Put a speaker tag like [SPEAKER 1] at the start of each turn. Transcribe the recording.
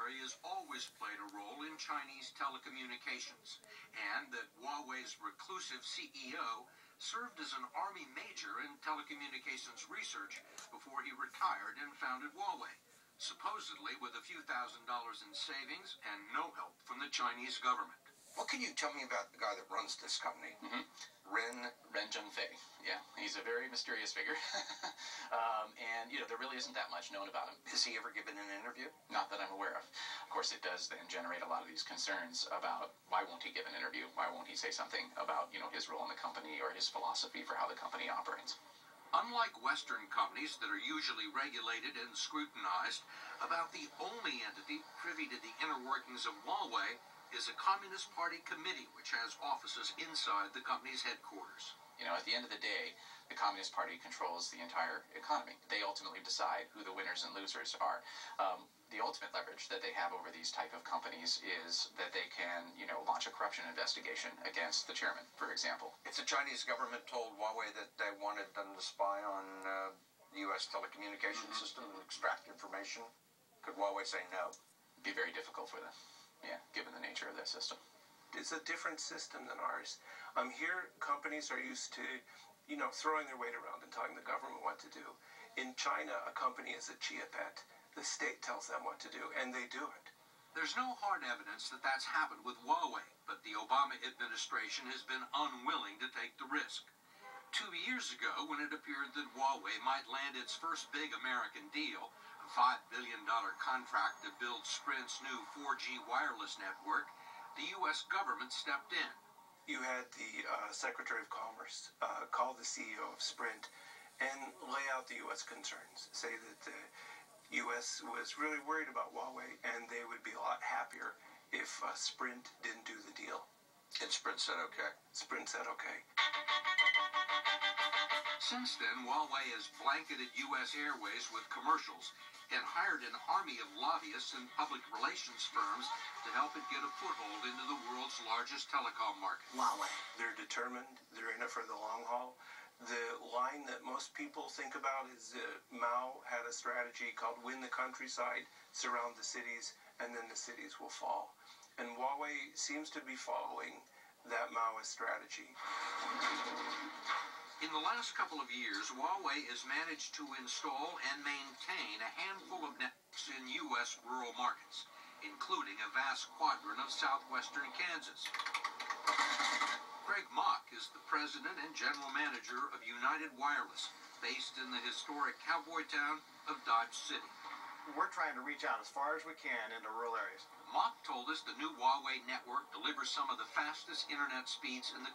[SPEAKER 1] military has always played a role in Chinese telecommunications, and that Huawei's reclusive CEO served as an army major in telecommunications research before he retired and founded Huawei, supposedly with a few $1,000s in savings and no help from the Chinese government.
[SPEAKER 2] What can you tell me about the guy that runs this company?
[SPEAKER 3] Ren Zhengfei. Yeah, he's a very mysterious figure. And, there really isn't that much known about him.
[SPEAKER 2] Has he ever given an interview?
[SPEAKER 3] Not that I'm aware of. Of course, it does then generate a lot of these concerns about why won't he give an interview? Why won't he say something about, his role in the company or his philosophy for how the company operates?
[SPEAKER 1] Unlike Western companies that are usually regulated and scrutinized, about the only entity privy to the inner workings of Huawei is a Communist Party committee which has offices inside the company's headquarters.
[SPEAKER 3] At the end of the day, the Communist Party controls the entire economy. They ultimately decide who the winners and losers are. The ultimate leverage that they have over these type of companies is that they can, launch a corruption investigation against the chairman, for example.
[SPEAKER 2] If the Chinese government told Huawei that they wanted them to spy on the U.S. telecommunications system and extract information, could Huawei say no?
[SPEAKER 3] It'd be very difficult for them. Yeah, given the nature of that system.
[SPEAKER 4] It's a different system than ours. Here, companies are used to, throwing their weight around and telling the government what to do. In China, a company is a chia pet. The state tells them what to do, and they do it.
[SPEAKER 1] There's no hard evidence that that's happened with Huawei, but the Obama administration has been unwilling to take the risk. 2 years ago, when it appeared that Huawei might land its first big American deal, a $5 billion contract to build Sprint's new 4G wireless network, the U.S. government stepped in.
[SPEAKER 4] You had the Secretary of Commerce call the CEO of Sprint and lay out the U.S. concerns, say that the U.S. was really worried about Huawei and they would be a lot happier if Sprint didn't do the deal.
[SPEAKER 2] And Sprint said okay.
[SPEAKER 4] Sprint said okay.
[SPEAKER 1] Since then, Huawei has blanketed U.S. Airways with commercials and hired an army of lobbyists and public relations firms to help it get a foothold into the world's largest telecom market.
[SPEAKER 4] Huawei. They're determined. They're in it for the long haul. The line that most people think about is Mao had a strategy called win the countryside, surround the cities, and then the cities will fall. And Huawei seems to be following that Maoist strategy.
[SPEAKER 1] In the last couple of years, Huawei has managed to install and maintain a handful of networks in U.S. rural markets, including a vast quadrant of southwestern Kansas. Greg Mock is the president and general manager of United Wireless, based in the historic cowboy town of Dodge City.
[SPEAKER 5] We're trying to reach out as far as we can into rural areas.
[SPEAKER 1] Mock told us the new Huawei network delivers some of the fastest internet speeds in the